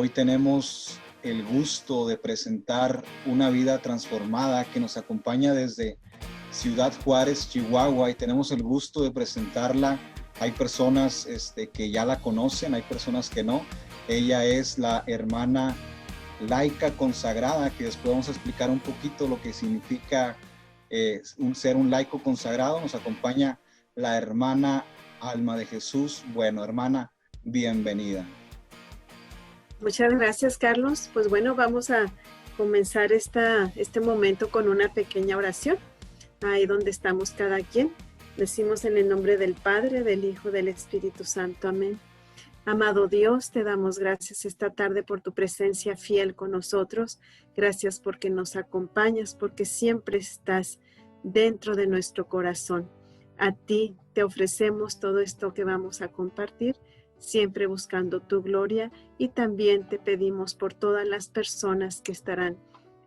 Hoy tenemos el gusto de presentar una vida transformada que nos acompaña desde Ciudad Juárez, Chihuahua, y tenemos el gusto de presentarla. Hay personas que ya la conocen, hay personas que no. Ella es la hermana laica consagrada, que después vamos a explicar un poquito lo que significa ser un laico consagrado. Nos acompaña la hermana Alma de Jesús. Bueno, hermana, bienvenida. Muchas gracias, Carlos. Pues bueno, vamos a comenzar este momento con una pequeña oración. Ahí donde estamos cada quien. Decimos en el nombre del Padre, del Hijo, del Espíritu Santo. Amén. Amado Dios, te damos gracias esta tarde por tu presencia fiel con nosotros. Gracias porque nos acompañas, porque siempre estás dentro de nuestro corazón. A ti te ofrecemos todo esto que vamos a compartir, siempre buscando tu gloria, y también te pedimos por todas las personas que estarán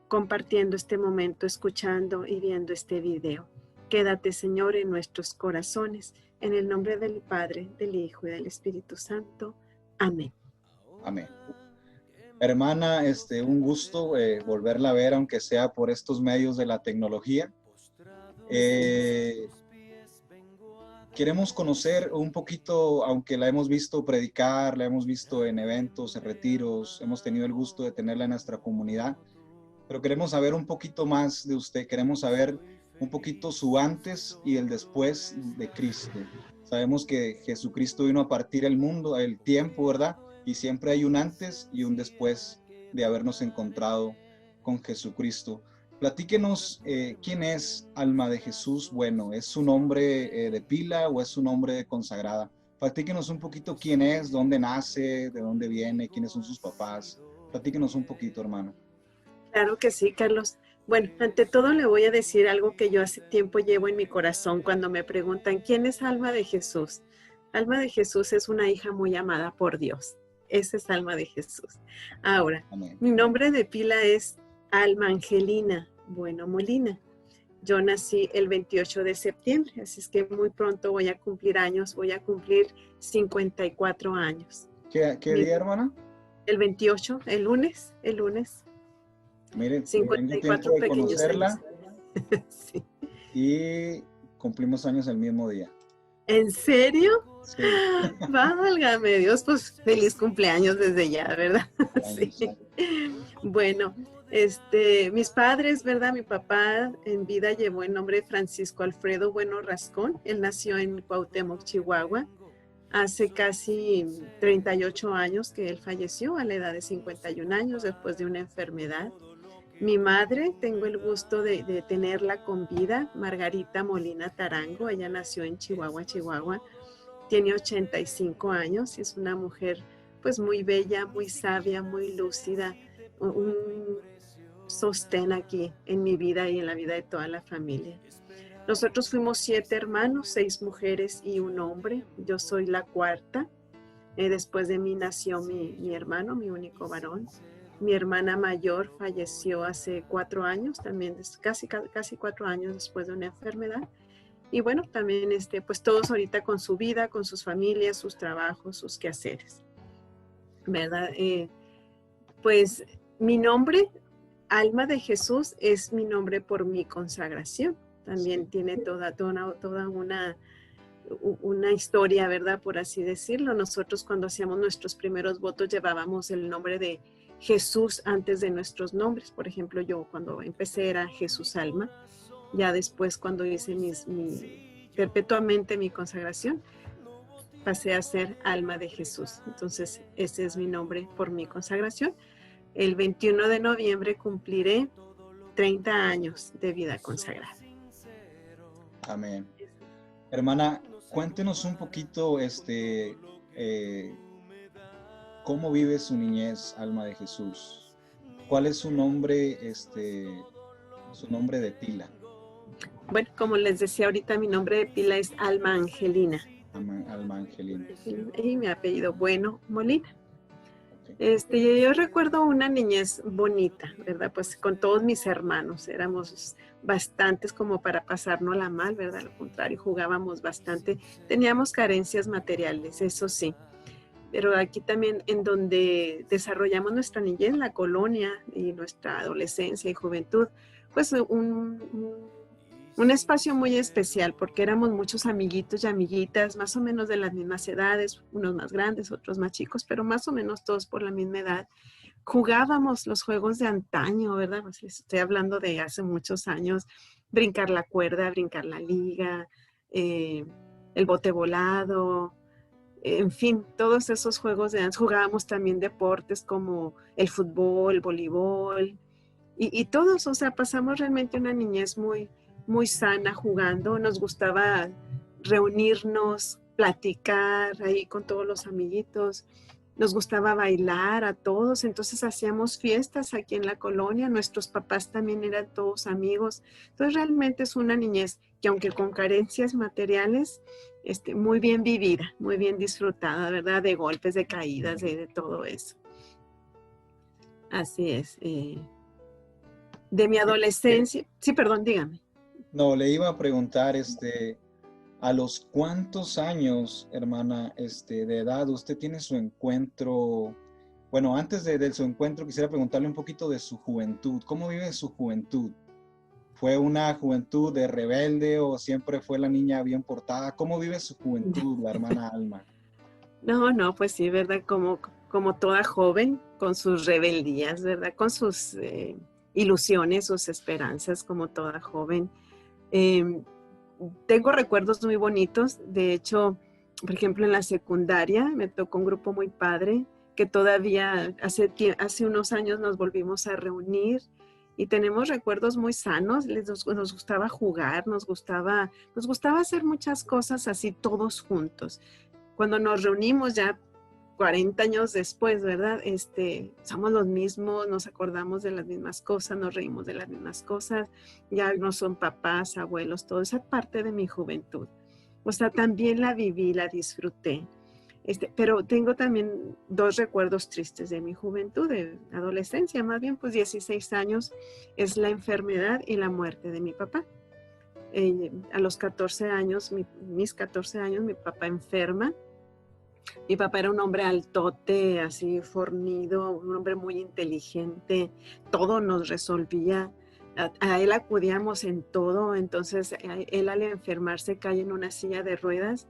compartiendo este momento, escuchando y viendo este video. Quédate, Señor, en nuestros corazones. En el nombre del Padre, del Hijo y del Espíritu Santo. Amén. Amén. Hermana, un gusto volverla a ver, aunque sea por estos medios de la tecnología. Queremos conocer un poquito, aunque la hemos visto predicar, la hemos visto en eventos, en retiros, hemos tenido el gusto de tenerla en nuestra comunidad, pero queremos saber un poquito más de usted, queremos saber un poquito su antes y el después de Cristo. Sabemos que Jesucristo vino a partir el mundo, el tiempo, ¿verdad? Y siempre hay un antes y un después de habernos encontrado con Jesucristo. Platíquenos quién es Alma de Jesús. Bueno, ¿es su nombre de pila o es su nombre de consagrada? Platíquenos un poquito quién es, dónde nace, de dónde viene, quiénes son sus papás. Platíquenos un poquito, hermano. Claro que sí, Carlos. Bueno, ante todo le voy a decir algo que yo hace tiempo llevo en mi corazón cuando me preguntan ¿quién es Alma de Jesús? Alma de Jesús es una hija muy amada por Dios. Esa es Alma de Jesús. Ahora, Amén. Mi nombre de pila es Alma Angelina Bueno Molina. Yo nací el 28 de septiembre, así es que muy pronto voy a cumplir años, voy a cumplir 54 años. ¿Qué día, hermana? El 28, el lunes. Miren, 54 tengo tiempo de pequeños conocerla. años. Sí. Y cumplimos años el mismo día. ¿En serio? Sí. Válgame Dios, pues feliz cumpleaños desde ya, ¿verdad? Sí. Bueno, mis padres, ¿verdad? Mi papá en vida llevó el nombre de Francisco Alfredo Bueno Rascón. Él nació en Cuauhtémoc, Chihuahua. Hace casi 38 años que él falleció a la edad de 51 años después de una enfermedad. Mi madre, tengo el gusto de tenerla con vida, Margarita Molina Tarango. Ella nació en Chihuahua, Chihuahua. Tiene 85 años y es una mujer pues muy bella, muy sabia, muy lúcida, un sostén aquí en mi vida y en la vida de toda la familia. Nosotros fuimos 7 hermanos, 6 mujeres y un hombre. Yo soy la cuarta. Después de mí nació mi hermano, mi único varón. Mi hermana mayor falleció hace 4 años, también casi 4 años después de una enfermedad. Y bueno, también pues todos ahorita con su vida, con sus familias, sus trabajos, sus quehaceres, ¿verdad? Pues mi nombre, Alma de Jesús, es mi nombre por mi consagración. También tiene toda una historia, ¿verdad? Por así decirlo. Nosotros cuando hacíamos nuestros primeros votos llevábamos el nombre de Jesús antes de nuestros nombres. Por ejemplo, yo cuando empecé era Jesús Alma. Ya después cuando hice perpetuamente mi consagración, pasé a ser Alma de Jesús. Entonces ese es mi nombre por mi consagración. El 21 de noviembre cumpliré 30 años de vida consagrada. Amén. Hermana, cuéntenos un poquito cómo vive su niñez, Alma de Jesús. ¿Cuál es su nombre de pila? Bueno, como les decía ahorita, mi nombre de pila es Alma Angelina. Alma Angelina. Y mi apellido Bueno Molina. Yo recuerdo una niñez bonita, ¿verdad? Pues con todos mis hermanos, éramos bastantes como para pasárnosla mal, ¿verdad? Al contrario, jugábamos bastante, teníamos carencias materiales, eso sí. pero aquí también en donde desarrollamos nuestra niñez, la colonia y nuestra adolescencia y juventud, pues un espacio muy especial porque éramos muchos amiguitos y amiguitas, más o menos de las mismas edades, unos más grandes, otros más chicos, pero más o menos todos por la misma edad. Jugábamos los juegos de antaño, ¿verdad? Pues les estoy hablando de hace muchos años, brincar la cuerda, brincar la liga, el bote volado, en fin, todos esos juegos de antes. Jugábamos también deportes como el fútbol, el voleibol, y todos, o sea, pasamos realmente una niñez muy, muy sana jugando. Nos gustaba reunirnos, platicar ahí con todos los amiguitos. Nos gustaba bailar a todos, entonces hacíamos fiestas aquí en la colonia. Nuestros papás también eran todos amigos. Entonces realmente es una niñez que, aunque con carencias materiales, muy bien vivida, muy bien disfrutada, ¿verdad? De golpes, de caídas, de todo eso. Así es. De mi adolescencia. Sí, perdón, dígame. No, le iba a preguntar, ¿a los cuántos años, hermana, de edad usted tiene su encuentro? Bueno, antes de su encuentro quisiera preguntarle un poquito de su juventud. ¿Cómo vive su juventud? ¿Fue una juventud de rebelde o siempre fue la niña bien portada? ¿Cómo vive su juventud, la hermana Alma? No, pues sí, ¿verdad? Como toda joven, con sus rebeldías, ¿verdad? Con sus ilusiones, sus esperanzas, como toda joven. Tengo recuerdos muy bonitos. De hecho, por ejemplo, en la secundaria me tocó un grupo muy padre que todavía hace unos años nos volvimos a reunir y tenemos recuerdos muy sanos. Nos gustaba jugar, nos gustaba hacer muchas cosas así todos juntos. Cuando nos reunimos ya 40 años después, ¿verdad? Somos los mismos, nos acordamos de las mismas cosas, nos reímos de las mismas cosas, ya no son papás, abuelos, toda esa parte de mi juventud. O sea, también la viví, la disfruté. Pero tengo también dos recuerdos tristes de mi juventud, de adolescencia, más bien pues 16 años, es la enfermedad y la muerte de mi papá. A los 14 años, mis 14 años, mi papá enferma. Mi papá era un hombre altote, así fornido, un hombre muy inteligente, todo nos resolvía. A él acudíamos en todo, entonces él al enfermarse cae en una silla de ruedas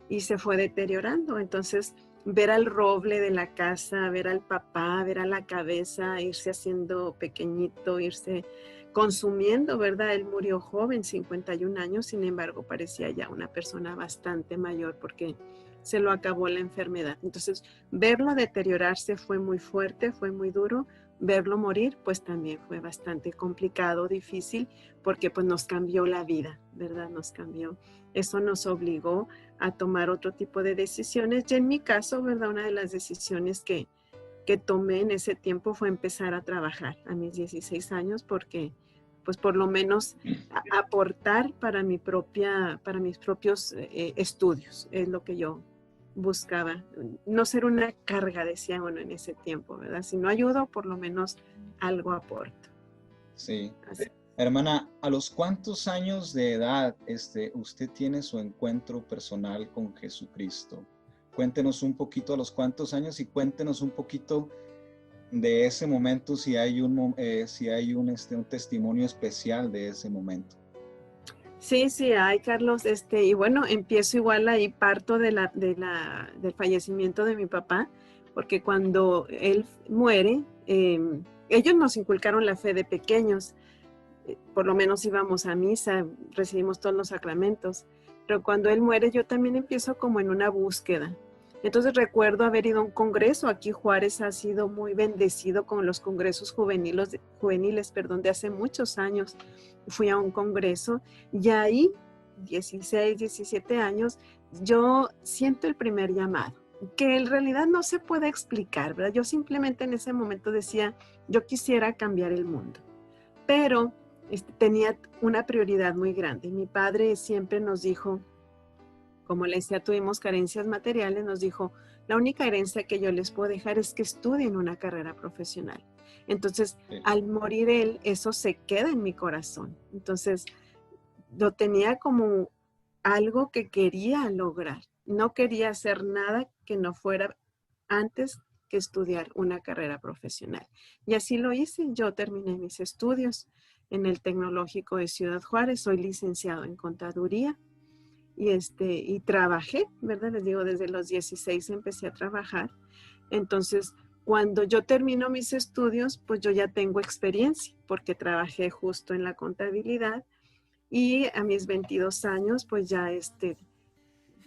y se fue deteriorando. Entonces ver al roble de la casa, ver al papá, ver a la cabeza, irse haciendo pequeñito, irse consumiendo, ¿verdad? Él murió joven, 51 años, sin embargo parecía ya una persona bastante mayor porque se lo acabó la enfermedad. Entonces, verlo deteriorarse fue muy fuerte, fue muy duro. Verlo morir, pues también fue bastante complicado, difícil, porque pues nos cambió la vida, ¿verdad? Nos cambió. Eso nos obligó a tomar otro tipo de decisiones. Y en mi caso, ¿verdad? Una de las decisiones que tomé en ese tiempo fue empezar a trabajar a mis 16 años, porque pues por lo menos aportar para mis propios estudios, es lo que yo buscaba, no ser una carga, decía uno en ese tiempo, ¿verdad? Si no ayudo, por lo menos algo aporto. Sí. Así. Hermana, ¿a los cuántos años de edad usted tiene su encuentro personal con Jesucristo? Cuéntenos un poquito a los cuántos años y cuéntenos un poquito de ese momento, si hay un testimonio especial de ese momento. Sí, hay, Carlos. Y bueno, empiezo igual ahí, parto del fallecimiento de mi papá, porque cuando él muere, ellos nos inculcaron la fe de pequeños, por lo menos íbamos a misa, recibimos todos los sacramentos, pero cuando él muere yo también empiezo como en una búsqueda. Entonces recuerdo haber ido a un congreso. Aquí Juárez ha sido muy bendecido con los congresos juveniles, de hace muchos años. Fui a un congreso y ahí, 16, 17 años, yo siento el primer llamado, que en realidad no se puede explicar, ¿verdad? Yo simplemente en ese momento decía, yo quisiera cambiar el mundo, pero tenía una prioridad muy grande. Mi padre siempre nos dijo, como le decía, tuvimos carencias materiales, nos dijo, la única herencia que yo les puedo dejar es que estudien una carrera profesional. Entonces, sí, al morir él, eso se queda en mi corazón. Entonces, lo tenía como algo que quería lograr. No quería hacer nada que no fuera antes que estudiar una carrera profesional. Y así lo hice. Yo terminé mis estudios en el Tecnológico de Ciudad Juárez. Soy licenciado en contaduría y trabajé, ¿verdad? Les digo, desde los 16 empecé a trabajar. Entonces, cuando yo termino mis estudios, pues yo ya tengo experiencia porque trabajé justo en la contabilidad y a mis 22 años, pues ya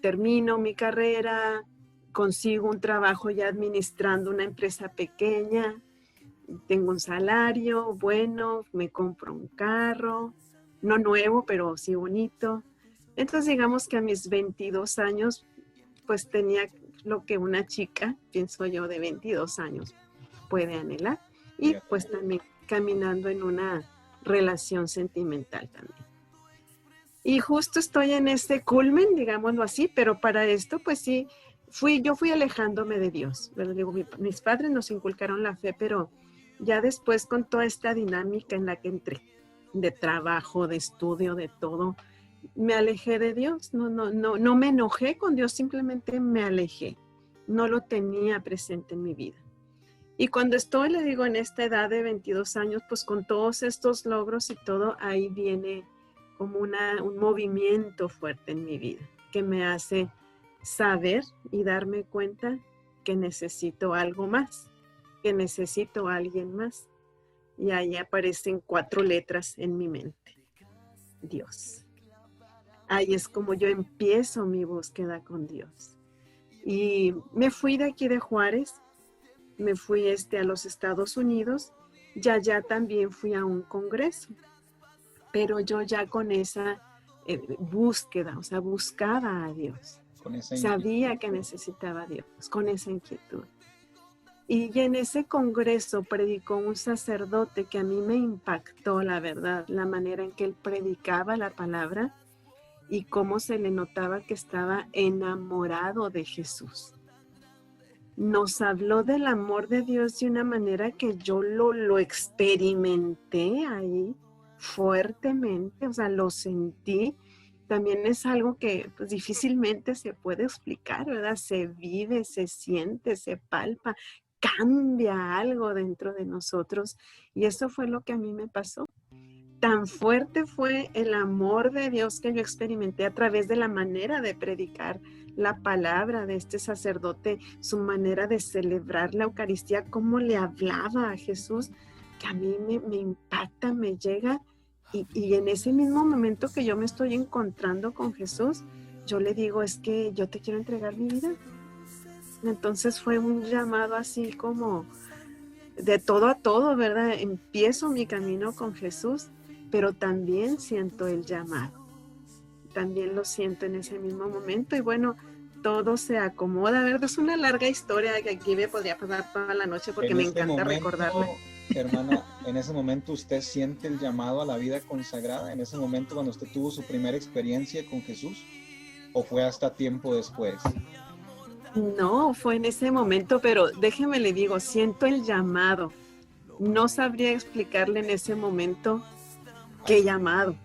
termino mi carrera, consigo un trabajo ya administrando una empresa pequeña, tengo un salario bueno, me compro un carro, no nuevo, pero sí bonito. Entonces digamos que a mis 22 años, pues tenía lo que una chica, pienso yo, de 22 años puede anhelar. Y pues también caminando en una relación sentimental también. Y justo estoy en este culmen, digámoslo así, pero para esto, pues sí, yo fui alejándome de Dios. Digo, mis padres nos inculcaron la fe, pero ya después con toda esta dinámica en la que entré, de trabajo, de estudio, de todo, me alejé de Dios. No me enojé con Dios, simplemente me alejé. No lo tenía presente en mi vida. Y cuando estoy, le digo, en esta edad de 22 años, pues con todos estos logros y todo, ahí viene como un movimiento fuerte en mi vida que me hace saber y darme cuenta que necesito algo más, que necesito a alguien más. Y ahí aparecen 4 letras en mi mente. Dios. Ahí es como yo empiezo mi búsqueda con Dios. Y me fui de aquí de Juárez, me fui a los Estados Unidos, ya también fui a un congreso, pero yo ya con esa búsqueda, o sea, buscaba a Dios. Sabía que necesitaba a Dios, con esa inquietud. Y en ese congreso predicó un sacerdote que a mí me impactó, la verdad, la manera en que él predicaba la palabra y cómo se le notaba que estaba enamorado de Jesús. Nos habló del amor de Dios de una manera que yo lo experimenté ahí fuertemente, o sea, lo sentí. También es algo que pues, difícilmente se puede explicar, ¿verdad? Se vive, se siente, se palpa, cambia algo dentro de nosotros. Y eso fue lo que a mí me pasó. Tan fuerte fue el amor de Dios que yo experimenté a través de la manera de predicar la palabra de este sacerdote, su manera de celebrar la Eucaristía, cómo le hablaba a Jesús, que a mí me impacta, me llega. Y en ese mismo momento que yo me estoy encontrando con Jesús, yo le digo, es que yo te quiero entregar mi vida. Entonces fue un llamado así como de todo a todo, ¿verdad? Empiezo mi camino con Jesús, pero también siento el llamado. También lo siento en ese mismo momento y bueno, todo se acomoda, ¿verdad? Es una larga historia que aquí me podría pasar toda la noche porque me encanta recordarla. Hermana, en ese momento usted siente el llamado a la vida consagrada, en ese momento cuando usted tuvo su primera experiencia con Jesús, ¿o fue hasta tiempo después? No, fue en ese momento, pero déjeme le digo, siento el llamado. No sabría explicarle en ese momento qué llamado.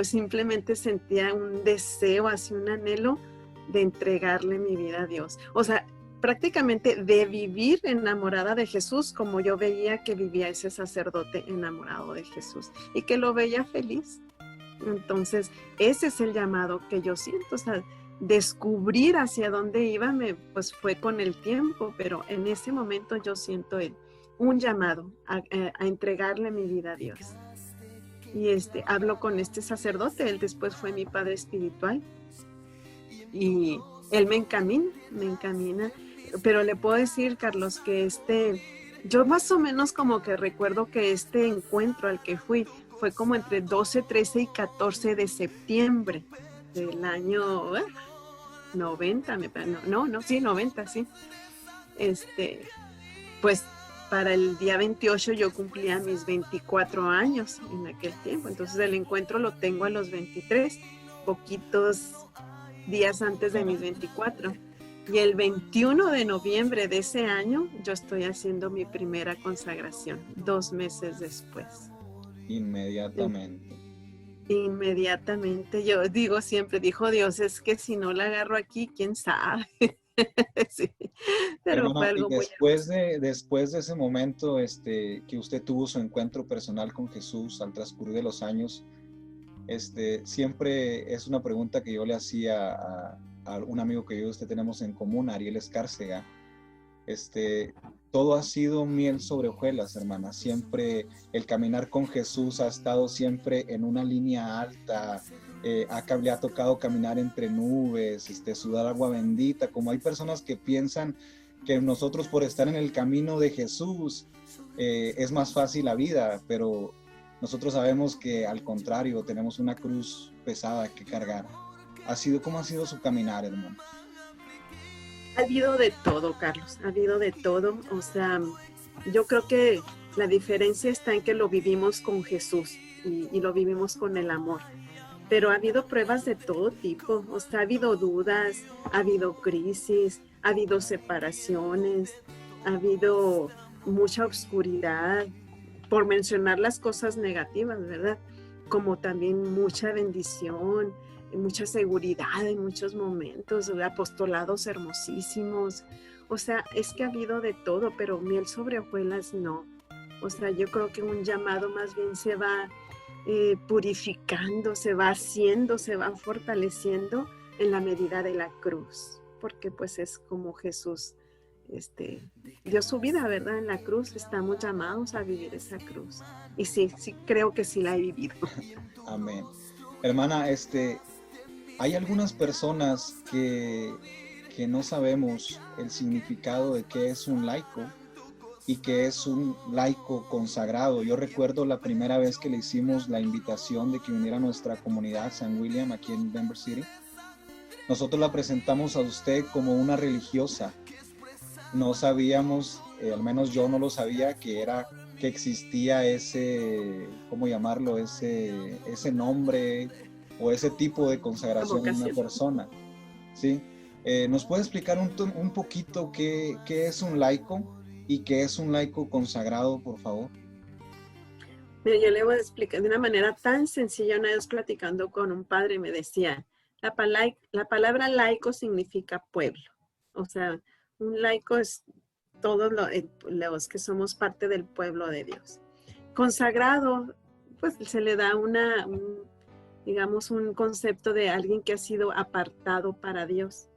Simplemente sentía un deseo, así un anhelo de entregarle mi vida a Dios. O sea, prácticamente de vivir enamorada de Jesús como yo veía que vivía ese sacerdote enamorado de Jesús y que lo veía feliz. Entonces, ese es el llamado que yo siento. O sea, descubrir hacia dónde iba pues fue con el tiempo, pero en ese momento yo siento un llamado a entregarle mi vida a Dios. Y hablo con este sacerdote, él después fue mi padre espiritual y él me encamina, pero le puedo decir, Carlos, que yo más o menos como que recuerdo que este encuentro al que fui fue como entre 12, 13 y 14 de septiembre del año 90, sí, 90, sí. Pues para el día 28 yo cumplía mis 24 años en aquel tiempo, entonces el encuentro lo tengo a los 23, poquitos días antes de mis 24. Y el 21 de noviembre de ese año yo estoy haciendo mi primera consagración, 2 meses después. Inmediatamente. Inmediatamente, yo digo siempre, dijo Dios, es que si no la agarro aquí, quién sabe. Sí, pero fue Hermana, y algo muy después de ese momento que usted tuvo su encuentro personal con Jesús al transcurrir de los años, siempre es una pregunta que yo le hacía a un amigo que yo y usted tenemos en común, Ariel Escárcega. Todo ha sido miel sobre hojuelas, hermana. Siempre el caminar con Jesús ha estado siempre en una línea alta. Le ha tocado caminar entre nubes, sudar agua bendita, como hay personas que piensan que nosotros por estar en el camino de Jesús es más fácil la vida, pero nosotros sabemos que al contrario, tenemos una cruz pesada que cargar. ¿Cómo ha sido su caminar, hermano? Ha habido de todo, Carlos, ha habido de todo. O sea, yo creo que la diferencia está en que lo vivimos con Jesús y lo vivimos con el amor. Pero ha habido pruebas de todo tipo. O sea, ha habido dudas, ha habido crisis, ha habido separaciones, ha habido mucha oscuridad, por mencionar las cosas negativas, ¿verdad? Como también mucha bendición, mucha seguridad en muchos momentos, apostolados hermosísimos. O sea, es que ha habido de todo, pero miel sobre hojuelas no. O sea, yo creo que un llamado más bien se va purificando, se va haciendo, se va fortaleciendo en la medida de la cruz, porque pues es como Jesús dio su vida, ¿verdad? En la cruz estamos llamados a vivir esa cruz. Y sí, sí creo que sí la he vivido. Amén. Hermana, hay algunas personas que no sabemos el significado de qué es un laico y qué es un laico consagrado. Yo recuerdo la primera vez que le hicimos la invitación de que viniera a nuestra comunidad San William aquí en Denver City. Nosotros la presentamos a usted como una religiosa. No sabíamos, al menos yo no lo sabía, que existía ¿cómo llamarlo? Ese nombre o ese tipo de consagración en una persona, ¿sí? ¿Nos puede explicar un poquito qué es un laico y qué es un laico consagrado, por favor? Mira, yo le voy a explicar de una manera tan sencilla. Una vez platicando con un padre me decía, la palabra laico significa pueblo. O sea, un laico es todos los que somos parte del pueblo de Dios. Consagrado, pues se le da digamos, un concepto de alguien que ha sido apartado para Dios.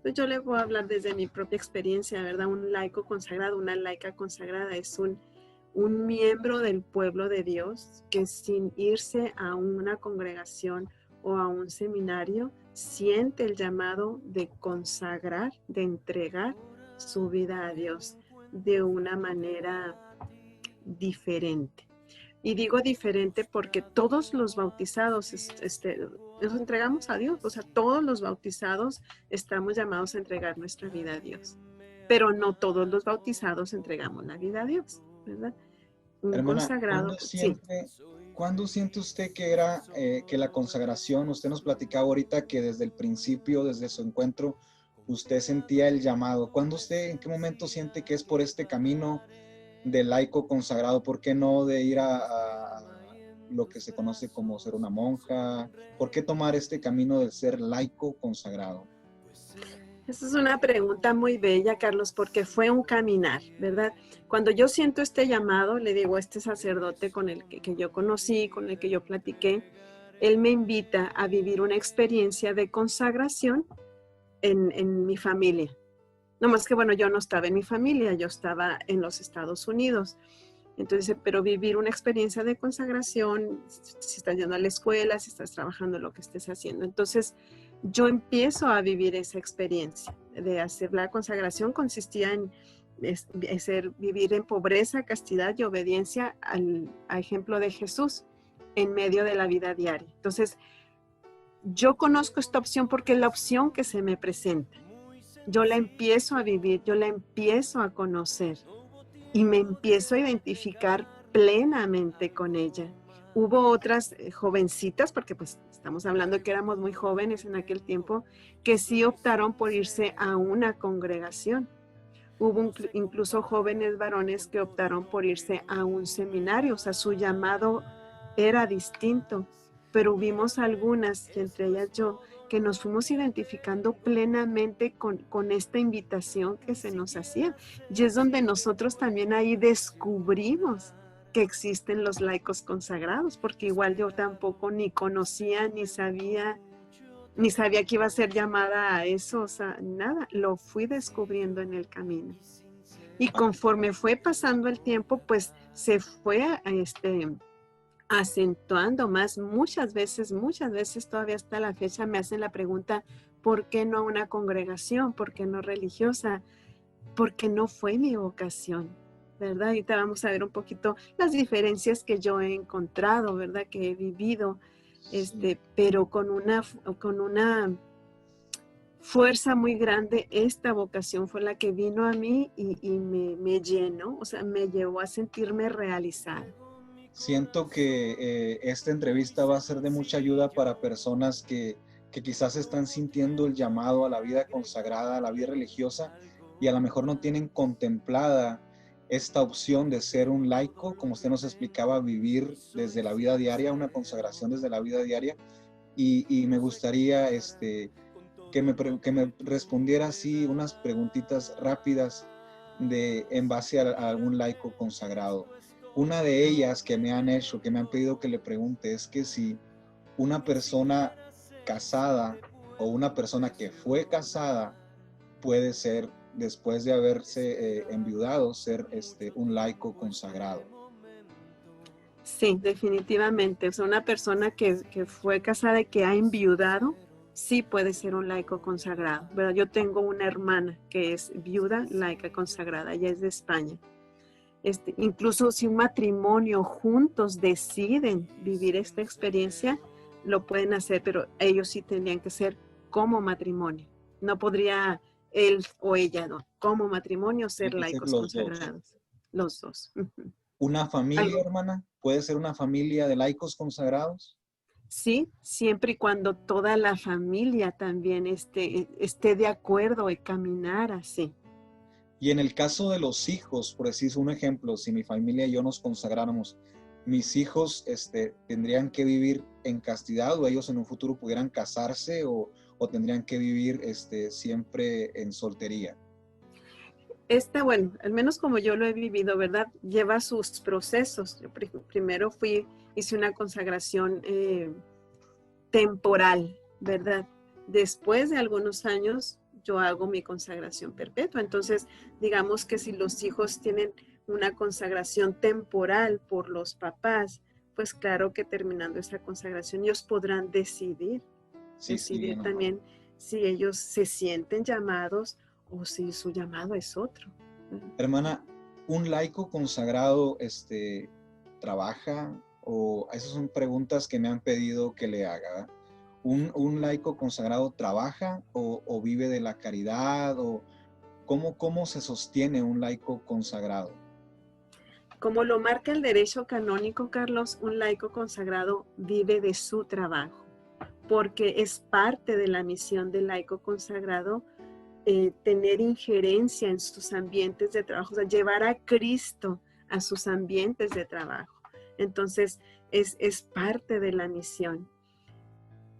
Pues yo le voy a hablar desde mi propia experiencia, ¿verdad? Un laico consagrado, una laica consagrada es un miembro del pueblo de Dios que sin irse a una congregación o a un seminario, siente el llamado de consagrar, de entregar su vida a Dios de una manera diferente. Y digo diferente porque todos los bautizados nos entregamos a Dios. O sea, todos los bautizados estamos llamados a entregar nuestra vida a Dios. Pero no todos los bautizados entregamos la vida a Dios, ¿verdad? Un Hermana, consagrado, sí. ¿cuándo siente usted que la consagración, usted nos platicaba ahorita que desde el principio, desde su encuentro, usted sentía el llamado? ¿En qué momento siente que es por este camino de laico consagrado? ¿Por qué no de ir a lo que se conoce como ser una monja? ¿Por qué tomar este camino de ser laico consagrado? Esa es una pregunta muy bella, Carlos, porque fue un caminar, ¿verdad? Cuando yo siento este llamado, le digo a este sacerdote con el que yo conocí, con el que yo platiqué, él me invita a vivir una experiencia de consagración en mi familia. No más que, bueno, yo no estaba en mi familia, yo estaba en los Estados Unidos. Entonces, pero vivir una experiencia de consagración, si estás yendo a la escuela, si estás trabajando, lo que estés haciendo. Entonces, yo empiezo a vivir esa experiencia de hacer la consagración. Consistía en vivir en pobreza, castidad y obediencia al ejemplo de Jesús en medio de la vida diaria. Entonces, yo conozco esta opción porque es la opción que se me presenta. Yo la empiezo a vivir, yo la empiezo a conocer y me empiezo a identificar plenamente con ella. Hubo otras jovencitas, porque pues estamos hablando que éramos muy jóvenes en aquel tiempo, que sí optaron por irse a una congregación. Hubo incluso jóvenes varones que optaron por irse a un seminario, o sea, su llamado era distinto. pero hubimos algunas, y entre ellas yo, que nos fuimos identificando plenamente con esta invitación que se nos hacía. Y es donde nosotros también ahí descubrimos que existen los laicos consagrados, porque igual yo tampoco ni conocía, ni sabía que iba a ser llamada a eso, o sea, nada, lo fui descubriendo en el camino. Y conforme fue pasando el tiempo, pues se fue acentuando más. Muchas veces todavía hasta la fecha me hacen la pregunta, ¿por qué no una congregación? ¿Por qué no religiosa? Porque no fue mi vocación, ¿verdad? Ahorita vamos a ver un poquito las diferencias que yo he encontrado, ¿verdad? Que he vivido, pero con una fuerza muy grande. Esta vocación fue la que vino a mí y me llenó, o sea, me llevó a sentirme realizada. Siento que esta entrevista va a ser de mucha ayuda para personas que quizás están sintiendo el llamado a la vida consagrada, a la vida religiosa, y a lo mejor no tienen contemplada esta opción de ser un laico, como usted nos explicaba, vivir desde la vida diaria, una consagración desde la vida diaria. Y me gustaría que me respondiera así unas preguntitas rápidas en base a algún laico consagrado. Una de ellas que me han hecho, que me han pedido que le pregunte, es que si una persona casada o una persona que fue casada puede ser, después de haberse enviudado, ser un laico consagrado. Sí, definitivamente. O sea, una persona que fue casada y que ha enviudado, sí puede ser un laico consagrado, ¿verdad? Yo tengo una hermana que es viuda, laica consagrada, ella es de España. Incluso si un matrimonio juntos deciden vivir esta experiencia, lo pueden hacer, pero ellos sí tendrían que ser como matrimonio. No podría él o ella, no, como matrimonio ser Tienen que ser laicos los dos. consagrados. Los dos. ¿Una familia, Algo. hermana? ¿Puede ser una familia de laicos consagrados? Sí, siempre y cuando toda la familia también esté de acuerdo y caminar así. Y en el caso de los hijos, por decir un ejemplo, si mi familia y yo nos consagráramos, mis hijos tendrían que vivir en castidad, o ellos en un futuro pudieran casarse, o tendrían que vivir siempre en soltería. Bueno, al menos como yo lo he vivido, ¿verdad? Lleva sus procesos. Yo primero hice una consagración temporal, ¿verdad? Después de algunos años, yo hago mi consagración perpetua. Entonces, digamos que si los hijos tienen una consagración temporal por los papás, pues claro que terminando esa consagración, ellos podrán decidir Sí, siguen, hermano. también si ellos se sienten llamados o si su llamado es otro. Hermana, ¿un laico consagrado trabaja? O esas son preguntas que me han pedido que le haga. ¿Un laico consagrado trabaja o vive de la caridad? ¿O cómo se sostiene un laico consagrado? Como lo marca el derecho canónico, Carlos, un laico consagrado vive de su trabajo, porque es parte de la misión del laico consagrado tener injerencia en sus ambientes de trabajo, o sea, llevar a Cristo a sus ambientes de trabajo. Entonces, es parte de la misión.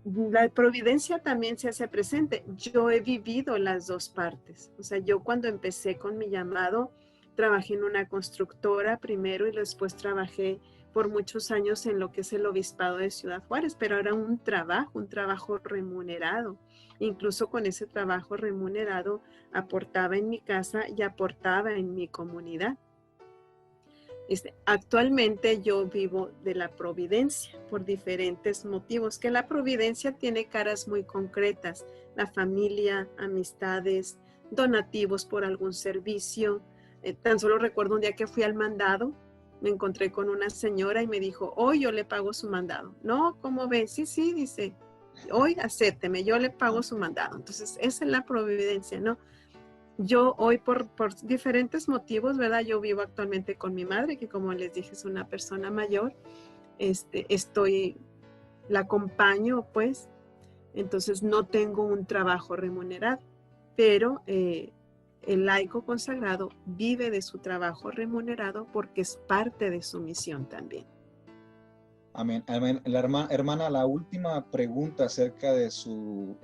La providencia también se hace presente. Yo he vivido las dos partes. O sea, yo cuando empecé con mi llamado, trabajé en una constructora primero y después trabajé por muchos años en lo que es el obispado de Ciudad Juárez, pero era un trabajo remunerado. Incluso con ese trabajo remunerado aportaba en mi casa y aportaba en mi comunidad. Actualmente yo vivo de la providencia por diferentes motivos, que la providencia tiene caras muy concretas, la familia, amistades, donativos por algún servicio. Tan solo recuerdo un día que fui al mandado, me encontré con una señora y me dijo, hoy yo le pago su mandado. No, ¿cómo ve? Sí, dice, hoy acépteme, yo le pago su mandado. Entonces, esa es la providencia, ¿no? Yo hoy por diferentes motivos, ¿verdad? Yo vivo actualmente con mi madre, que como les dije es una persona mayor. La acompaño pues, entonces no tengo un trabajo remunerado, pero el laico consagrado vive de su trabajo remunerado porque es parte de su misión también. Amén. Amén. Hermana, la última pregunta acerca de su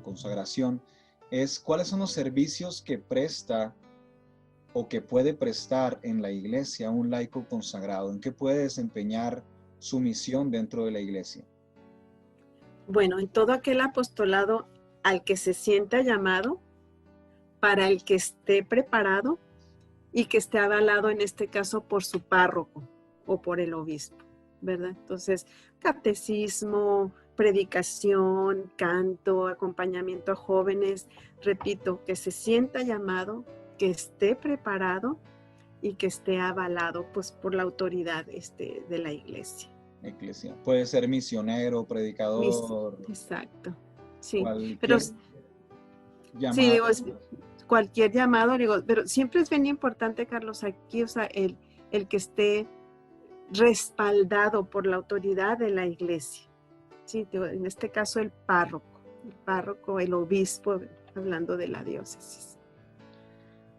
consagración es, ¿cuáles son los servicios que presta o que puede prestar en la iglesia un laico consagrado? ¿En qué puede desempeñar su misión dentro de la iglesia? Bueno, en todo aquel apostolado al que se sienta llamado, para el que esté preparado y que esté avalado en este caso por su párroco o por el obispo, ¿verdad? Entonces, catecismo, predicación, canto, acompañamiento a jóvenes, repito, que se sienta llamado, que esté preparado y que esté avalado pues por la autoridad de la iglesia. Puede ser misionero, predicador. Exacto, sí, pero Cualquier sí, digo, llamado. cualquier llamado, digo, pero siempre es bien importante, Carlos, aquí, o sea, el que esté respaldado por la autoridad de la iglesia. Sí, digo, en este caso el párroco, el obispo, hablando de la diócesis.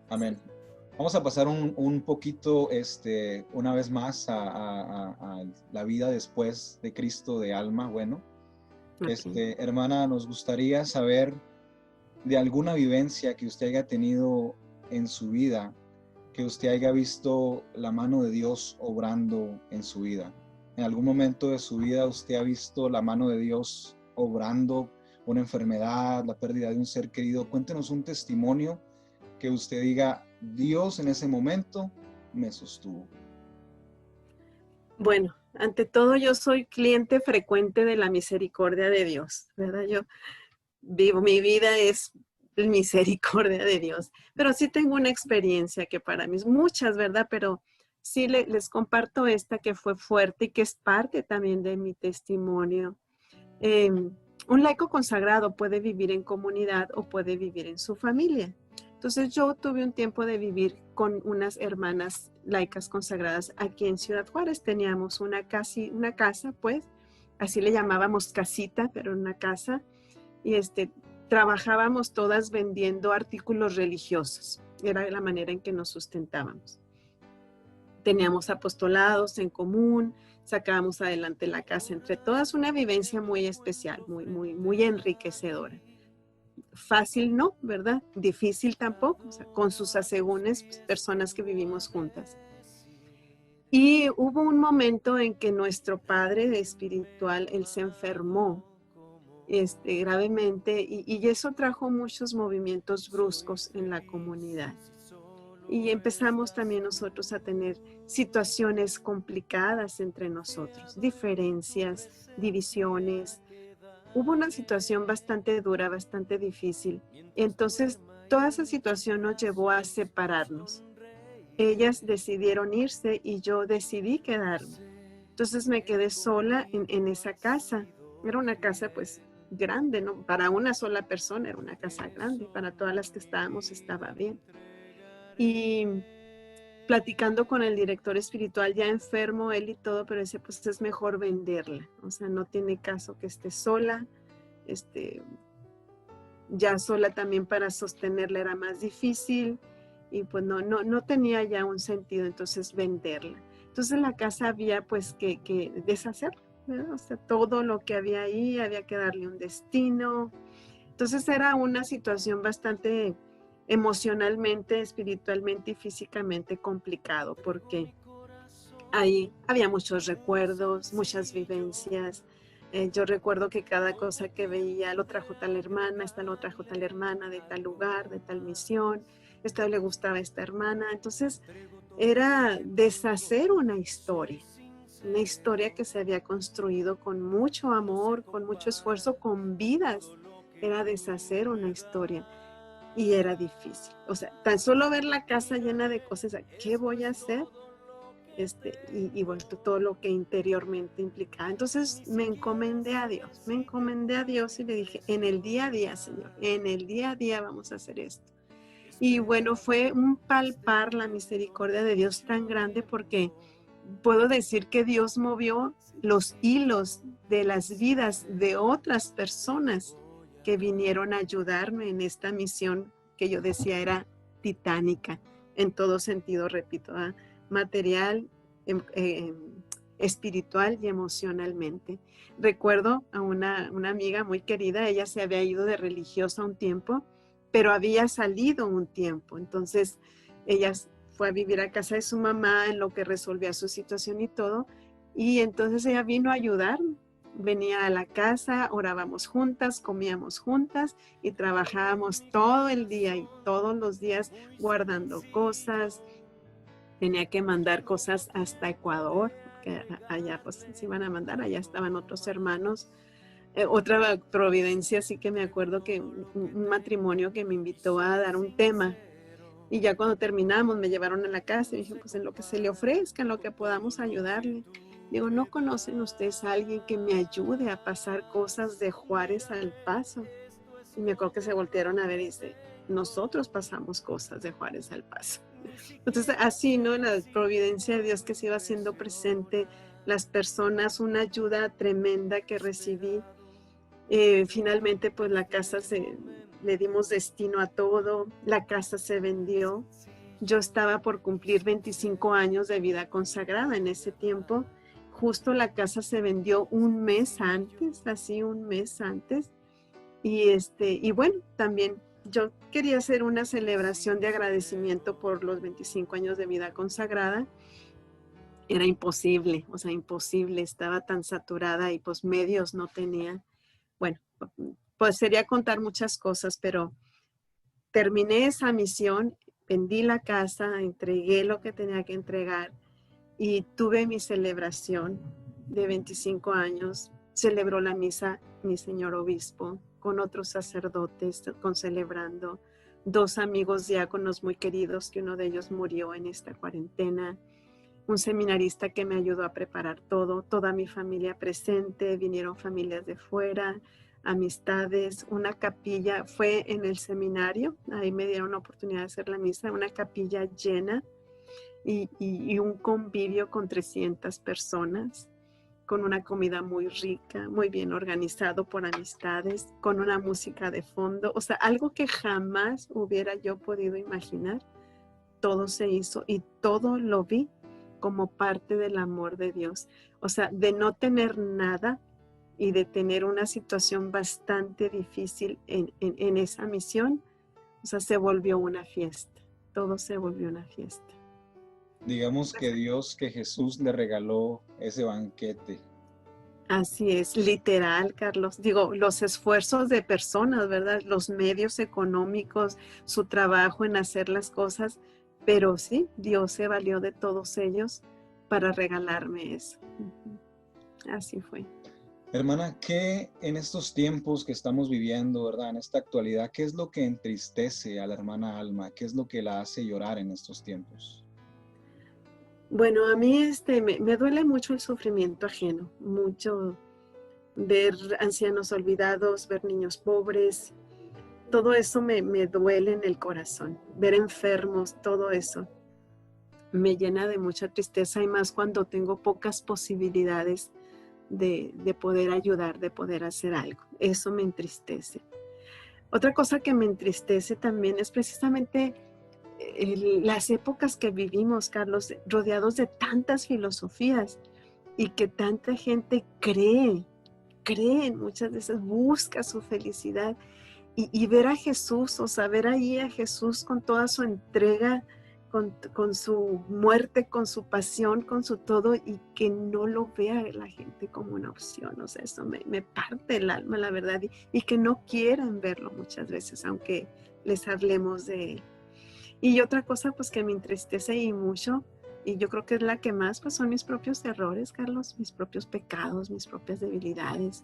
Amén. Vamos a pasar un poquito, una vez más a la vida después de Cristo de Alma. Bueno, Okay. hermana, nos gustaría saber de alguna vivencia que usted haya tenido en su vida, que usted haya visto la mano de Dios obrando en su vida. En algún momento de su vida usted ha visto la mano de Dios obrando, una enfermedad, la pérdida de un ser querido. Cuéntenos un testimonio que usted diga, Dios en ese momento me sostuvo. Bueno, ante todo yo soy cliente frecuente de la misericordia de Dios, ¿verdad? Yo vivo, mi vida es misericordia de Dios, pero sí tengo una experiencia que para mí es muchas, ¿verdad? Pero sí les comparto esta que fue fuerte y que es parte también de mi testimonio. Un laico consagrado puede vivir en comunidad o puede vivir en su familia. Entonces yo tuve un tiempo de vivir con unas hermanas laicas consagradas aquí en Ciudad Juárez. Teníamos una casa, pues, así le llamábamos casita, pero una casa, y trabajábamos todas vendiendo artículos religiosos. Era la manera en que nos sustentábamos. Teníamos apostolados en común, sacábamos adelante la casa entre todas, una vivencia muy especial, muy enriquecedora. Fácil no, ¿verdad? Difícil tampoco, o sea, con sus asegúnes, pues, personas que vivimos juntas. Y hubo un momento en que nuestro padre espiritual, él se enfermó gravemente y eso trajo muchos movimientos bruscos en la comunidad. Y empezamos también nosotros a tener situaciones complicadas entre nosotros, diferencias, divisiones. Hubo una situación bastante dura, bastante difícil. Entonces, toda esa situación nos llevó a separarnos. Ellas decidieron irse y yo decidí quedarme. Entonces me quedé sola en esa casa. Era una casa pues grande, ¿no? Para una sola persona era una casa grande, para todas las que estábamos estaba bien. Y platicando con el director espiritual, ya enfermo él y todo, pero decía, pues es mejor venderla, o sea, no tiene caso que esté sola, ya sola también para sostenerla era más difícil y pues no tenía ya un sentido, entonces venderla. Entonces en la casa había pues que deshacerla, ¿verdad? O sea, todo lo que había ahí había que darle un destino. Entonces era una situación bastante emocionalmente, espiritualmente y físicamente complicado porque ahí había muchos recuerdos, muchas vivencias. Yo recuerdo que cada cosa que veía lo trajo tal hermana, esta lo trajo tal hermana de tal lugar, de tal misión, esta le gustaba a esta hermana. Entonces era deshacer una historia que se había construido con mucho amor, con mucho esfuerzo, con vidas. Era deshacer una historia y era difícil. O sea, tan solo ver la casa llena de cosas, ¿qué voy a hacer? Y bueno, todo lo que interiormente implicaba. Entonces me encomendé a Dios y le dije, en el día a día, Señor, en el día a día vamos a hacer esto. Y bueno, fue un palpar la misericordia de Dios tan grande porque puedo decir que Dios movió los hilos de las vidas de otras personas que vinieron a ayudarme en esta misión que yo decía era titánica, en todo sentido, repito, material, espiritual y emocionalmente. Recuerdo a una amiga muy querida, ella se había ido de religiosa un tiempo, pero había salido un tiempo. Entonces, ella fue a vivir a casa de su mamá en lo que resolvía su situación y todo. Y entonces ella vino a ayudarme. Venía a la casa, orábamos juntas, comíamos juntas y trabajábamos todo el día y todos los días guardando cosas. Tenía que mandar cosas hasta Ecuador, porque allá pues se iban a mandar, allá estaban otros hermanos. Otra providencia, sí que me acuerdo que un matrimonio que me invitó a dar un tema y ya cuando terminamos me llevaron a la casa y dije, pues en lo que se le ofrezca, en lo que podamos ayudarle. Digo, ¿no conocen ustedes a alguien que me ayude a pasar cosas de Juárez al Paso? Y me acuerdo que se voltearon a ver y dice, nosotros pasamos cosas de Juárez al Paso. Entonces, así, ¿no? La providencia de Dios que se iba haciendo presente, las personas, una ayuda tremenda que recibí. Finalmente, pues la casa le dimos destino a todo, la casa se vendió. Yo estaba por cumplir 25 años de vida consagrada en ese tiempo. Justo la casa se vendió un mes antes, así un mes antes. Y bueno, también yo quería hacer una celebración de agradecimiento por los 25 años de vida consagrada. Era imposible, o sea, imposible, estaba tan saturada y pues medios no tenía. Bueno, pues sería contar muchas cosas, pero terminé esa misión, vendí la casa, entregué lo que tenía que entregar y tuve mi celebración de 25 años. Celebró la misa mi señor obispo con otros sacerdotes, celebrando 2 amigos diáconos muy queridos, que uno de ellos murió en esta cuarentena, un seminarista que me ayudó a preparar todo, toda mi familia presente, vinieron familias de fuera, amistades, una capilla, fue en el seminario, ahí me dieron la oportunidad de hacer la misa, una capilla llena y un convivio con 300 personas, con una comida muy rica, muy bien organizado por amistades, con una música de fondo, o sea, algo que jamás hubiera yo podido imaginar. Todo se hizo y todo lo vi como parte del amor de Dios. O sea, de no tener nada y de tener una situación bastante difícil en esa misión, o sea, se volvió una fiesta. Todo se volvió una fiesta. Digamos que Dios, que Jesús le regaló ese banquete. Así es, literal, Carlos. Digo, los esfuerzos de personas, ¿verdad? Los medios económicos, su trabajo en hacer las cosas, pero sí, Dios se valió de todos ellos para regalarme eso. Así fue. Hermana, ¿qué en estos tiempos que estamos viviendo, verdad, en esta actualidad, qué es lo que entristece a la hermana Alma? ¿Qué es lo que la hace llorar en estos tiempos? Bueno, a mí me duele mucho el sufrimiento ajeno, mucho ver ancianos olvidados, ver niños pobres, todo eso me duele en el corazón, ver enfermos, todo eso me llena de mucha tristeza y más cuando tengo pocas posibilidades de poder ayudar, de poder hacer algo. Eso me entristece. Otra cosa que me entristece también es precisamente las épocas que vivimos, Carlos, rodeados de tantas filosofías y que tanta gente cree muchas veces, busca su felicidad y ver a Jesús, o sea, ver ahí a Jesús con toda su entrega, con su muerte, con su pasión, con su todo, y que no lo vea la gente como una opción. O sea, eso me parte el alma, la verdad, y que no quieran verlo muchas veces, aunque les hablemos de él. Y otra cosa, pues, que me entristece y mucho, y yo creo que es la que más, pues, son mis propios errores, Carlos, mis propios pecados, mis propias debilidades,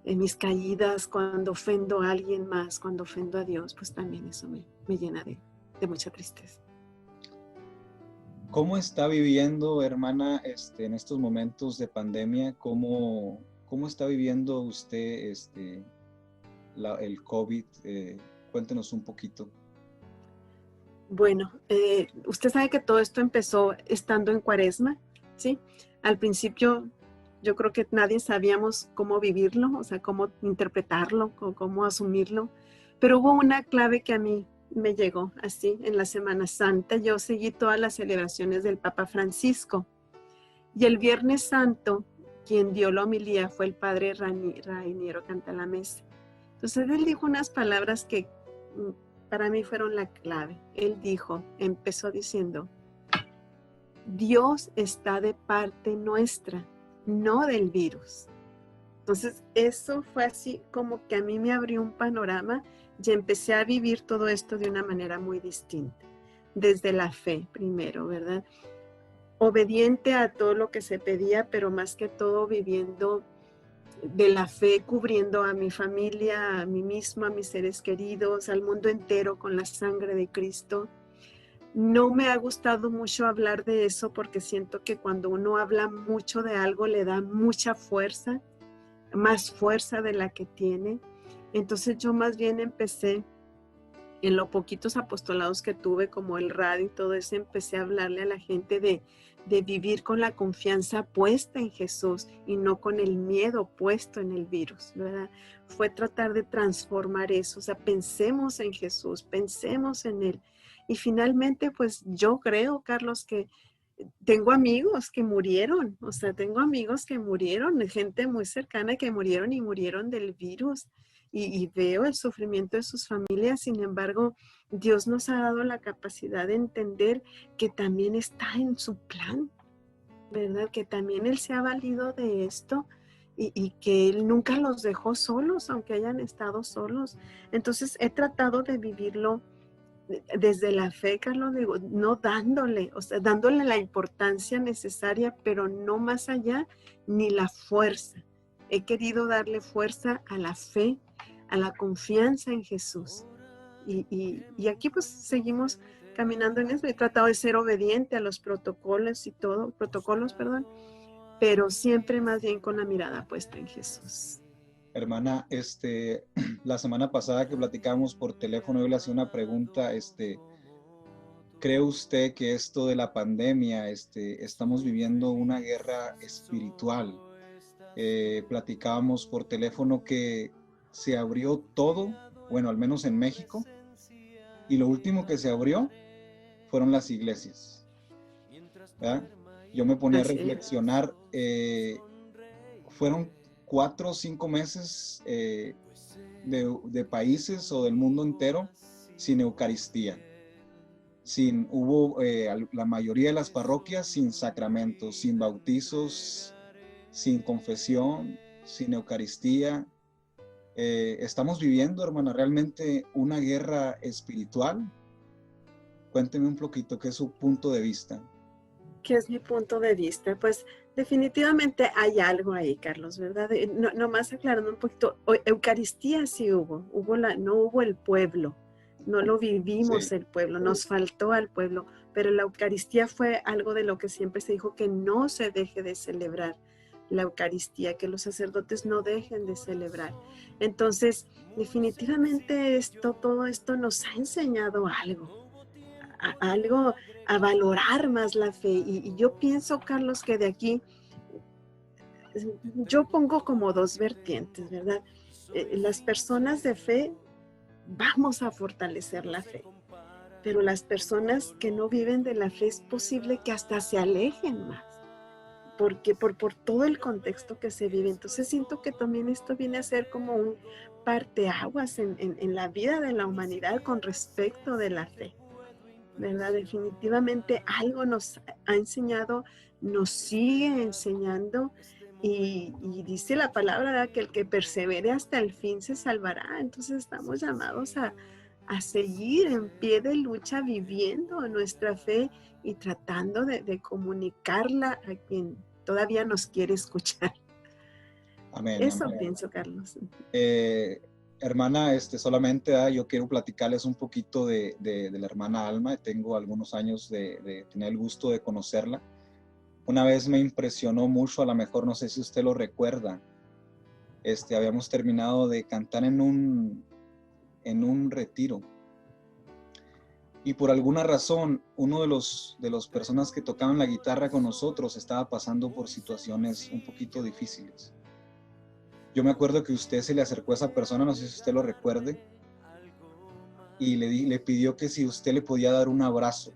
mis caídas, cuando ofendo a alguien más, cuando ofendo a Dios, pues también eso me llena de mucha tristeza. ¿Cómo está viviendo, hermana, en estos momentos de pandemia? ¿Cómo está viviendo usted el COVID? Cuéntenos un poquito. Bueno, usted sabe que todo esto empezó estando en Cuaresma, ¿sí? Al principio yo creo que nadie sabíamos cómo vivirlo, o sea, cómo interpretarlo, cómo asumirlo, pero hubo una clave que a mí me llegó así en la Semana Santa. Yo seguí todas las celebraciones del Papa Francisco Y el Viernes Santo, quien dio la homilía fue el padre Rainiero Cantalamessa. Entonces él dijo unas palabras que para mí fueron la clave. Él empezó diciendo, Dios está de parte nuestra, no del virus. Entonces eso fue así como que a mí me abrió un panorama y empecé a vivir todo esto de una manera muy distinta. Desde la fe primero, ¿verdad? Obediente a todo lo que se pedía, pero más que todo viviendo de la fe, cubriendo a mi familia, a mí mismo, a mis seres queridos, al mundo entero con la sangre de Cristo. No me ha gustado mucho hablar de eso porque siento que cuando uno habla mucho de algo le da mucha fuerza, más fuerza de la que tiene. Entonces yo más bien empecé, en los poquitos apostolados que tuve, como el radio y todo eso, empecé a hablarle a la gente de vivir con la confianza puesta en Jesús y no con el miedo puesto en el virus, ¿verdad? Fue tratar de transformar eso, o sea, pensemos en Jesús, pensemos en Él. Y finalmente, pues yo creo, Carlos, que tengo amigos que murieron, o sea, tengo amigos que murieron, gente muy cercana que murieron y murieron del virus. Y veo el sufrimiento de sus familias. Sin embargo, Dios nos ha dado la capacidad de entender que también está en su plan, ¿verdad? Que también Él se ha valido de esto y que Él nunca los dejó solos, aunque hayan estado solos. Entonces, he tratado de vivirlo desde la fe, Carlos, digo, no dándole, o sea, dándole la importancia necesaria, pero no más allá, ni la fuerza. He querido darle fuerza a la fe, a la confianza en Jesús. Y aquí pues seguimos caminando en eso. He tratado de ser obediente a los protocolos y todo, pero siempre más bien con la mirada puesta en Jesús. Hermana, la semana pasada que platicábamos por teléfono, yo le hacía una pregunta, ¿cree usted que esto de la pandemia, estamos viviendo una guerra espiritual? Platicábamos por teléfono que se abrió todo, bueno, al menos en México, y lo último que se abrió fueron las iglesias, ¿verdad? Yo me ponía a reflexionar, fueron 4 o 5 meses de países o del mundo entero sin Eucaristía. Hubo la mayoría de las parroquias sin sacramentos, sin bautizos, sin confesión, sin Eucaristía. Estamos viviendo, hermana, realmente una guerra espiritual. Cuénteme un poquito qué es su punto de vista. ¿Qué es mi punto de vista? Pues definitivamente hay algo ahí, Carlos, ¿verdad? Nomás aclarando un poquito, Eucaristía sí no hubo el pueblo, no lo vivimos sí. El pueblo, nos faltó al pueblo, pero la Eucaristía fue algo de lo que siempre se dijo que no se deje de celebrar. La Eucaristía, que los sacerdotes no dejen de celebrar. Entonces, definitivamente todo esto nos ha enseñado algo, a valorar más la fe. Y yo pienso, Carlos, que de aquí yo pongo como dos vertientes, ¿verdad? Las personas de fe vamos a fortalecer la fe, pero las personas que no viven de la fe es posible que hasta se alejen más, porque por todo el contexto que se vive. Entonces siento que también esto viene a ser como un parteaguas en la vida de la humanidad con respecto de la fe, ¿verdad? Definitivamente algo nos ha enseñado, nos sigue enseñando y dice la palabra, ¿verdad?, que el que persevere hasta el fin se salvará. Entonces estamos llamados a seguir en pie de lucha, viviendo nuestra fe y tratando de comunicarla a quien todavía nos quiere escuchar. Amén. Eso amén. Pienso, Carlos. Hermana, solamente yo quiero platicarles un poquito de la hermana Alma. Tengo algunos años de tener el gusto de conocerla. Una vez me impresionó mucho, a lo mejor no sé si usted lo recuerda. Habíamos terminado de cantar en un retiro. Y por alguna razón, uno de los personas que tocaban la guitarra con nosotros estaba pasando por situaciones un poquito difíciles. Yo me acuerdo que usted se le acercó a esa persona, no sé si usted lo recuerde, y le pidió que si usted le podía dar un abrazo.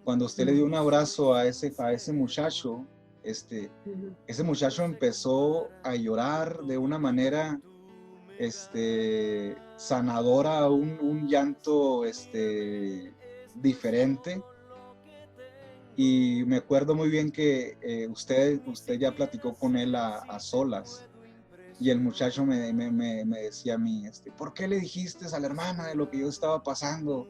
cuando usted le dio un abrazo a ese muchacho, ese muchacho empezó a llorar de una manera sanadora, un llanto diferente. Y me acuerdo muy bien que usted ya platicó con él a solas. Y el muchacho me decía a mí, ¿por qué le dijiste a la hermana de lo que yo estaba pasando?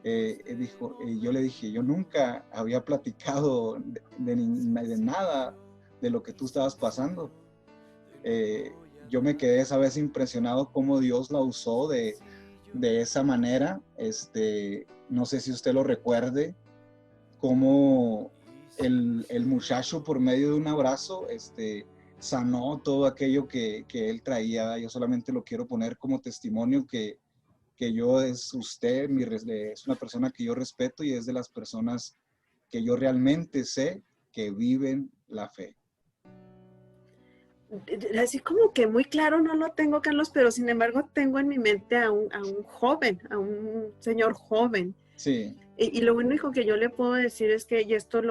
Yo le dije, yo nunca había platicado de nada de lo que tú estabas pasando. Yo me quedé esa vez impresionado cómo Dios la usó de esa manera. No sé si usted lo recuerde, cómo el muchacho por medio de un abrazo sanó todo aquello que él traía. Yo solamente lo quiero poner como testimonio que usted es una persona que yo respeto y es de las personas que yo realmente sé que viven la fe. Así como que muy claro no lo tengo, Carlos, pero sin embargo tengo en mi mente a un joven, a un señor joven. Sí. Y lo único que yo le puedo decir es que, y esto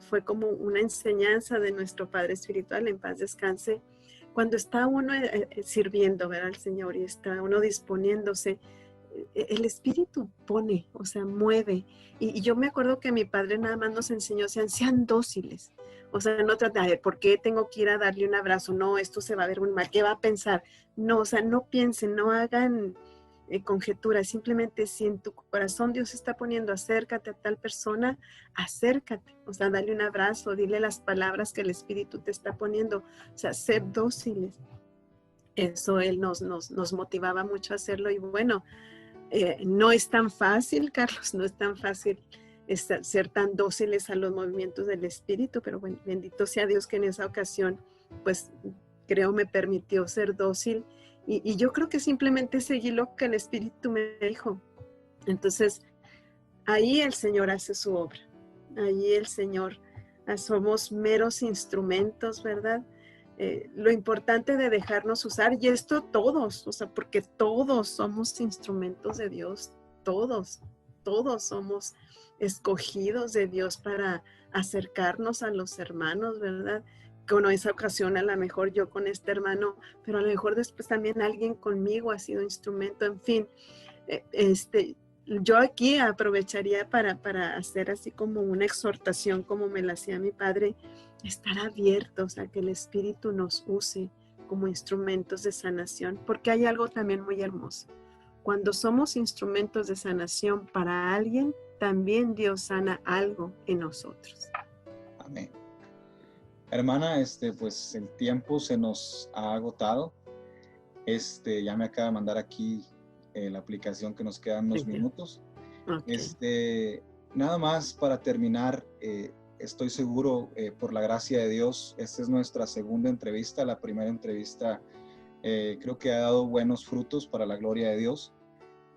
fue como una enseñanza de nuestro Padre Espiritual, en paz descanse, cuando está uno sirviendo, ¿verdad?, al Señor, y está uno disponiéndose, el Espíritu pone, o sea, mueve. Y yo me acuerdo que mi padre nada más nos enseñó, sean dóciles. O sea, no trata de, ¿por qué tengo que ir a darle un abrazo? No, esto se va a ver muy mal, ¿qué va a pensar? No, o sea, no piensen, no hagan conjeturas, simplemente si en tu corazón Dios está poniendo, acércate a tal persona, acércate, o sea, dale un abrazo, dile las palabras que el Espíritu te está poniendo, o sea, ser dóciles. Eso él nos motivaba mucho a hacerlo. Y bueno, no es tan fácil, Carlos, no es tan fácil ser tan dóciles a los movimientos del Espíritu, pero bueno, bendito sea Dios que en esa ocasión, pues creo me permitió ser dócil y yo creo que simplemente seguí lo que el Espíritu me dijo. Entonces, ahí el Señor hace su obra, ahí el Señor, somos meros instrumentos, ¿verdad? Lo importante de dejarnos usar, y esto todos, o sea, porque todos somos instrumentos de Dios, todos somos escogidos de Dios para acercarnos a los hermanos, ¿verdad? Con esa ocasión a lo mejor yo con este hermano, pero a lo mejor después también alguien conmigo ha sido instrumento, en fin, yo aquí aprovecharía para hacer así como una exhortación como me la hacía mi padre, estar abiertos a que el Espíritu nos use como instrumentos de sanación, porque hay algo también muy hermoso. Cuando somos instrumentos de sanación para alguien, también Dios sana algo en nosotros. Amén. Hermana, pues el tiempo se nos ha agotado. Ya me acaba de mandar aquí la aplicación que nos quedan unos minutos. Okay. Nada más para terminar, estoy seguro, por la gracia de Dios, esta es nuestra segunda entrevista. La primera entrevista creo que ha dado buenos frutos para la gloria de Dios.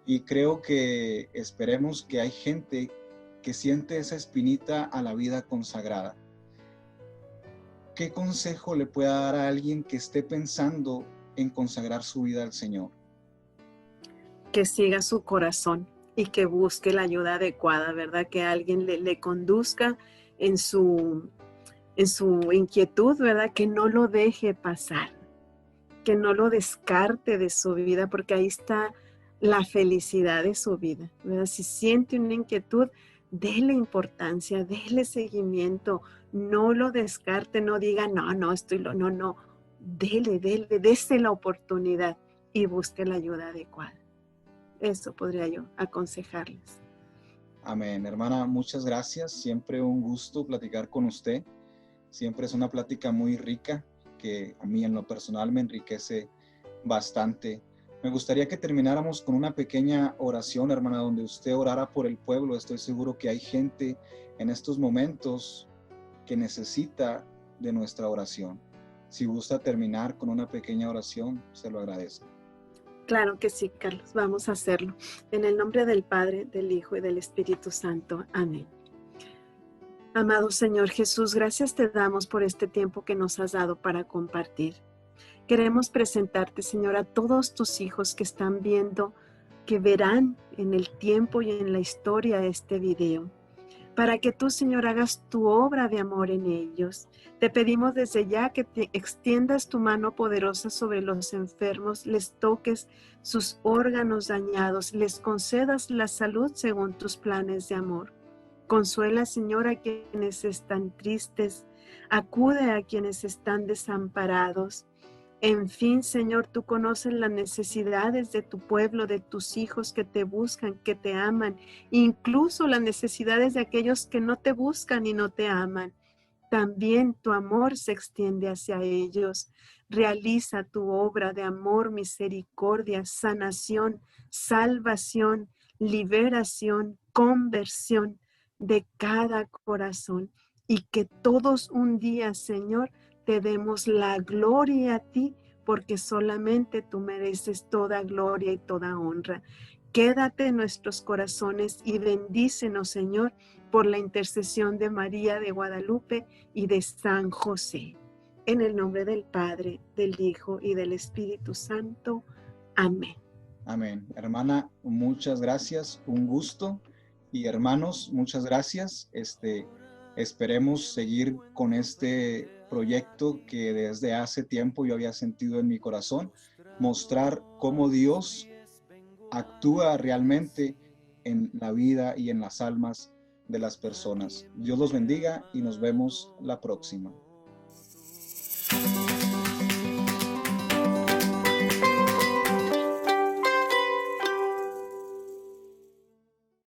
Y creo que esperemos que hay gente que siente esa espinita a la vida consagrada. ¿Qué consejo le pueda dar a alguien que esté pensando en consagrar su vida al Señor? Que siga su corazón y que busque la ayuda adecuada, ¿verdad? Que alguien le conduzca en su inquietud, ¿verdad? Que no lo deje pasar, que no lo descarte de su vida, porque ahí está la felicidad de su vida, ¿verdad? Si siente una inquietud, déle importancia, déle seguimiento, no lo descarte, no diga, no, dese la oportunidad y busque la ayuda adecuada. Eso podría yo aconsejarles. Amén. Hermana, muchas gracias. Siempre un gusto platicar con usted. Siempre es una plática muy rica que a mí en lo personal me enriquece bastante. Me gustaría que termináramos con una pequeña oración, hermana, donde usted orara por el pueblo. Estoy seguro que hay gente en estos momentos que necesita de nuestra oración. Si gusta terminar con una pequeña oración, se lo agradezco. Claro que sí, Carlos, vamos a hacerlo. En el nombre del Padre, del Hijo y del Espíritu Santo. Amén. Amado Señor Jesús, gracias te damos por este tiempo que nos has dado para compartir. Queremos presentarte, Señor, a todos tus hijos que están viendo, que verán en el tiempo y en la historia este video. para que tú, Señor, hagas tu obra de amor en ellos. Te pedimos desde ya que te extiendas tu mano poderosa sobre los enfermos, les toques sus órganos dañados, les concedas la salud según tus planes de amor. Consuela, Señor, a quienes están tristes, acude a quienes están desamparados. En fin, Señor, tú conoces las necesidades de tu pueblo, de tus hijos que te buscan, que te aman, incluso las necesidades de aquellos que no te buscan y no te aman. También tu amor se extiende hacia ellos. Realiza tu obra de amor, misericordia, sanación, salvación, liberación, conversión de cada corazón. Y que todos un día, Señor, te demos la gloria a ti, porque solamente tú mereces toda gloria y toda honra. Quédate en nuestros corazones y bendícenos, Señor, por la intercesión de María de Guadalupe y de San José. En el nombre del Padre, del Hijo y del Espíritu Santo. Amén. Amén. Hermana, muchas gracias, un gusto. Y hermanos, muchas gracias. Esperemos seguir con este proyecto que desde hace tiempo yo había sentido en mi corazón, mostrar cómo Dios actúa realmente en la vida y en las almas de las personas. Dios los bendiga y nos vemos la próxima.